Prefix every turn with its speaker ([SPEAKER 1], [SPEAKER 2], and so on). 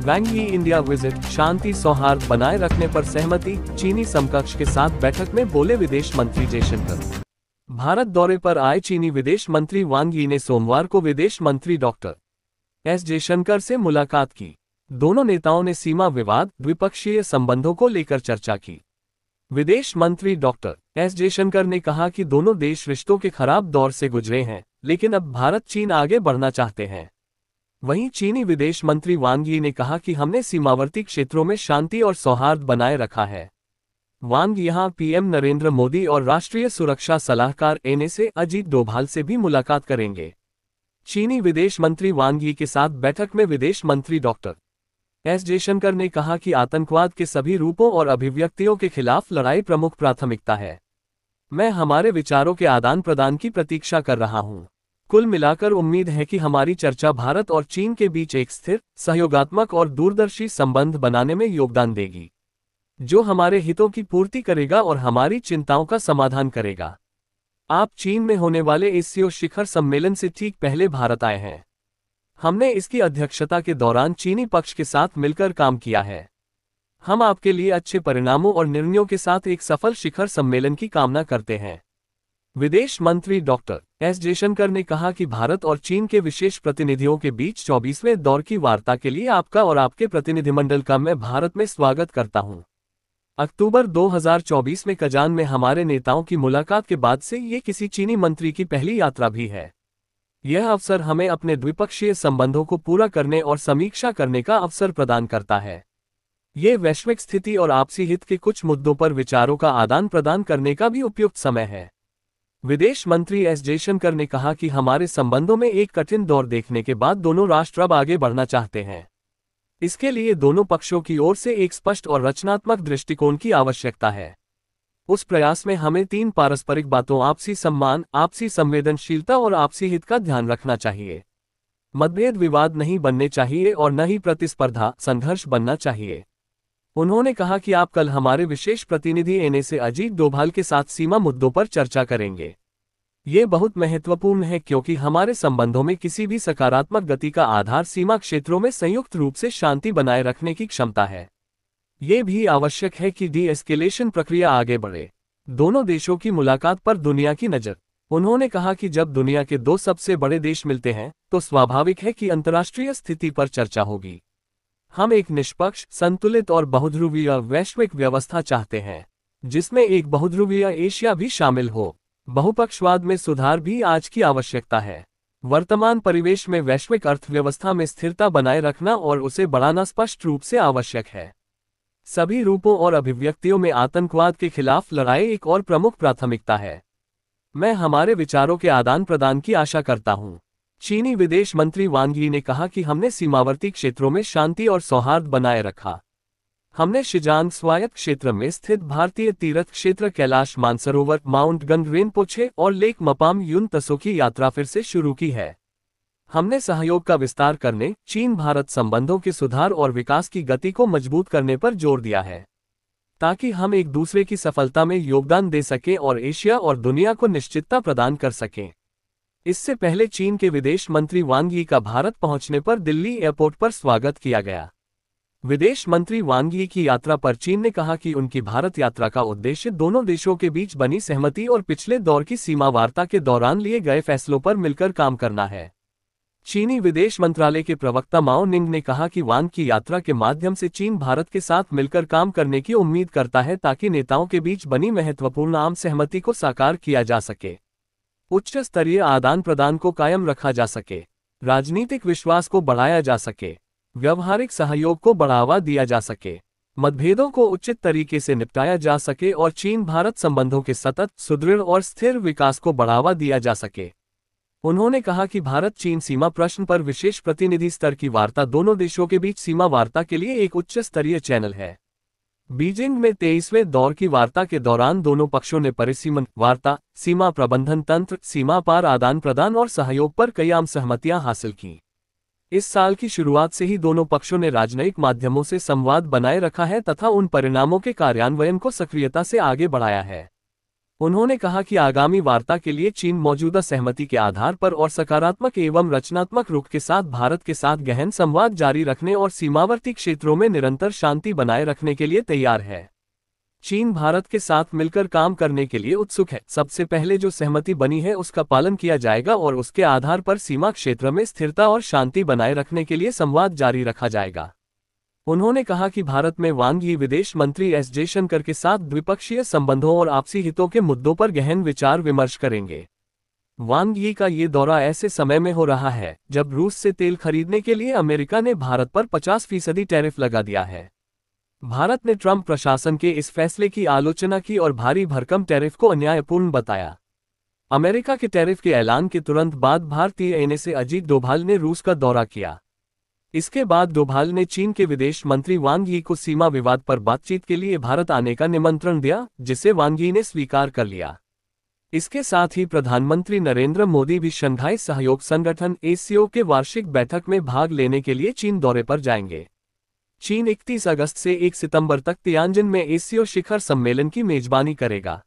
[SPEAKER 1] वांग यी India visit, शांति सौहार्द बनाए रखने पर सहमति, चीनी समकक्ष के साथ बैठक में बोले विदेश मंत्री जयशंकर। भारत दौरे पर आए चीनी विदेश मंत्री वांग यी ने सोमवार को विदेश मंत्री डॉक्टर एस जयशंकर से मुलाकात की। दोनों नेताओं ने सीमा विवाद, द्विपक्षीय संबंधों को लेकर चर्चा की। विदेश मंत्री डॉक्टर एस जयशंकर ने कहा कि दोनों देश रिश्तों के खराब दौर से गुजरे हैं, लेकिन अब भारत चीन आगे बढ़ना चाहते हैं। वहीं चीनी विदेश मंत्री वांग यी ने कहा कि हमने सीमावर्ती क्षेत्रों में शांति और सौहार्द बनाए रखा है। वांग यहां पीएम नरेंद्र मोदी और राष्ट्रीय सुरक्षा सलाहकार एनएसए अजीत डोभाल से भी मुलाकात करेंगे। चीनी विदेश मंत्री वांग यी के साथ बैठक में विदेश मंत्री डॉक्टर एस जयशंकर ने कहा कि आतंकवाद के सभी रूपों और अभिव्यक्तियों के खिलाफ लड़ाई प्रमुख प्राथमिकता है। मैं हमारे विचारों के आदान प्रदान की प्रतीक्षा कर रहा हूं। कुल मिलाकर उम्मीद है कि हमारी चर्चा भारत और चीन के बीच एक स्थिर, सहयोगात्मक और दूरदर्शी संबंध बनाने में योगदान देगी, जो हमारे हितों की पूर्ति करेगा और हमारी चिंताओं का समाधान करेगा। आप चीन में होने वाले एशिया शिखर सम्मेलन से ठीक पहले भारत आए हैं। हमने इसकी अध्यक्षता के दौरान चीनी पक्ष के साथ मिलकर काम किया है। हम आपके लिए अच्छे परिणामों और निर्णयों के साथ एक सफल शिखर सम्मेलन की कामना करते हैं। विदेश मंत्री डॉक्टर एस जयशंकर ने कहा कि भारत और चीन के विशेष प्रतिनिधियों के बीच 24वें दौर की वार्ता के लिए आपका और आपके प्रतिनिधिमंडल का मैं भारत में स्वागत करता हूं। अक्टूबर 2024 में कजान में हमारे नेताओं की मुलाकात के बाद से ये किसी चीनी मंत्री की पहली यात्रा भी है। यह अवसर हमें अपने द्विपक्षीय संबंधों को पूरा करने और समीक्षा करने का अवसर प्रदान करता है। ये वैश्विक स्थिति और आपसी हित के कुछ मुद्दों पर विचारों का आदान प्रदान करने का भी उपयुक्त समय है। विदेश मंत्री एस जयशंकर ने कहा कि हमारे संबंधों में एक कठिन दौर देखने के बाद दोनों राष्ट्र अब आगे बढ़ना चाहते हैं। इसके लिए दोनों पक्षों की ओर से एक स्पष्ट और रचनात्मक दृष्टिकोण की आवश्यकता है। उस प्रयास में हमें 3 पारस्परिक बातों आपसी सम्मान, आपसी संवेदनशीलता और आपसी हित का ध्यान रखना चाहिए। मतभेद विवाद नहीं बनने चाहिए और न ही प्रतिस्पर्धा, संघर्ष बनना चाहिए। उन्होंने कहा कि आप कल हमारे विशेष प्रतिनिधि एनएसए अजीत डोभाल के साथ सीमा मुद्दों पर चर्चा करेंगे। ये बहुत महत्वपूर्ण है क्योंकि हमारे संबंधों में किसी भी सकारात्मक गति का आधार सीमा क्षेत्रों में संयुक्त रूप से शांति बनाए रखने की क्षमता है। ये भी आवश्यक है कि डी-एस्केलेशन प्रक्रिया आगे बढ़े। दोनों देशों की मुलाकात पर दुनिया की नज़र। उन्होंने कहा कि जब दुनिया के 2 सबसे बड़े देश मिलते हैं तो स्वाभाविक है कि अंतर्राष्ट्रीय स्थिति पर चर्चा होगी। हम एक निष्पक्ष, संतुलित और बहुध्रुवीय वैश्विक व्यवस्था चाहते हैं, जिसमें एक बहुध्रुवीय एशिया भी शामिल हो। बहुपक्षवाद में सुधार भी आज की आवश्यकता है। वर्तमान परिवेश में वैश्विक अर्थव्यवस्था में स्थिरता बनाए रखना और उसे बढ़ाना स्पष्ट रूप से आवश्यक है। सभी रूपों और अभिव्यक्तियों में आतंकवाद के खिलाफ लड़ाई एक और प्रमुख प्राथमिकता है। मैं हमारे विचारों के आदान प्रदान की आशा करता हूं। चीनी विदेश मंत्री वांग यी ने कहा कि हमने सीमावर्ती क्षेत्रों में शांति और सौहार्द बनाए रखा। हमने शिजांग स्वायत्त क्षेत्र में स्थित भारतीय तीर्थ क्षेत्र कैलाश मानसरोवर, माउंट गंग रिनपोछे और लेक मपाम युन तसो की यात्रा फिर से शुरू की है। हमने सहयोग का विस्तार करने, चीन भारत संबंधों के सुधार और विकास की गति को मजबूत करने पर जोर दिया है, ताकि हम एक दूसरे की सफलता में योगदान दे सकें और एशिया और दुनिया को निश्चितता प्रदान कर सकें। इससे पहले चीन के विदेश मंत्री वांग यी का भारत पहुंचने पर दिल्ली एयरपोर्ट पर स्वागत किया गया। विदेश मंत्री वांग यी की यात्रा पर चीन ने कहा कि उनकी भारत यात्रा का उद्देश्य दोनों देशों के बीच बनी सहमति और पिछले दौर की सीमा वार्ता के दौरान लिए गए फैसलों पर मिलकर काम करना है। चीनी विदेश मंत्रालय के प्रवक्ता माओ निंग ने कहा कि वांग की यात्रा के माध्यम से चीन भारत के साथ मिलकर काम करने की उम्मीद करता है ताकि नेताओं के बीच बनी महत्वपूर्ण आम सहमति को साकार किया जा सके, उच्च स्तरीय आदान प्रदान को कायम रखा जा सके, राजनीतिक विश्वास को बढ़ाया जा सके, व्यावहारिक सहयोग को बढ़ावा दिया जा सके, मतभेदों को उचित तरीके से निपटाया जा सके और चीन भारत संबंधों के सतत, सुदृढ़ और स्थिर विकास को बढ़ावा दिया जा सके। उन्होंने कहा कि भारत चीन सीमा प्रश्न पर विशेष प्रतिनिधि स्तर की वार्ता दोनों देशों के बीच सीमा वार्ता के लिए एक उच्च स्तरीय चैनल है। बीजिंग में 23वें दौर की वार्ता के दौरान दोनों पक्षों ने परिसीमन वार्ता, सीमा प्रबंधन तंत्र, सीमा पार आदान प्रदान और सहयोग पर कई आम सहमतियां हासिल की। इस साल की शुरुआत से ही दोनों पक्षों ने राजनयिक माध्यमों से संवाद बनाए रखा है तथा उन परिणामों के कार्यान्वयन को सक्रियता से आगे बढ़ाया है। उन्होंने कहा कि आगामी वार्ता के लिए चीन मौजूदा सहमति के आधार पर और सकारात्मक एवं रचनात्मक रुख के साथ भारत के साथ गहन संवाद जारी रखने और सीमावर्ती क्षेत्रों में निरंतर शांति बनाए रखने के लिए तैयार है। चीन भारत के साथ मिलकर काम करने के लिए उत्सुक है। सबसे पहले जो सहमति बनी है उसका पालन किया जाएगा और उसके आधार पर सीमा क्षेत्र में स्थिरता और शांति बनाए रखने के लिए संवाद जारी रखा जाएगा। उन्होंने कहा कि भारत में वांग यी विदेश मंत्री एस जयशंकर के साथ द्विपक्षीय संबंधों और आपसी हितों के मुद्दों पर गहन विचार विमर्श करेंगे। वांग यी का ये दौरा ऐसे समय में हो रहा है जब रूस से तेल खरीदने के लिए अमेरिका ने भारत पर 50% टैरिफ लगा दिया है। भारत ने ट्रंप प्रशासन के इस फैसले की आलोचना की और भारी भरकम टैरिफ को अन्यायपूर्ण बताया। अमेरिका के टैरिफ के ऐलान के तुरंत बाद भारतीय एनए से अजीत डोभाल ने रूस का दौरा किया। इसके बाद डोभाल ने चीन के विदेश मंत्री वांग यी को सीमा विवाद पर बातचीत के लिए भारत आने का निमंत्रण दिया, जिसे वांग यी ने स्वीकार कर लिया। इसके साथ ही प्रधानमंत्री नरेंद्र मोदी भी शंघाई सहयोग संगठन एससीओ के वार्षिक बैठक में भाग लेने के लिए चीन दौरे पर जाएंगे। चीन 31 अगस्त से 1 सितंबर तक तियानजिन में एससीओ शिखर सम्मेलन की मेजबानी करेगा।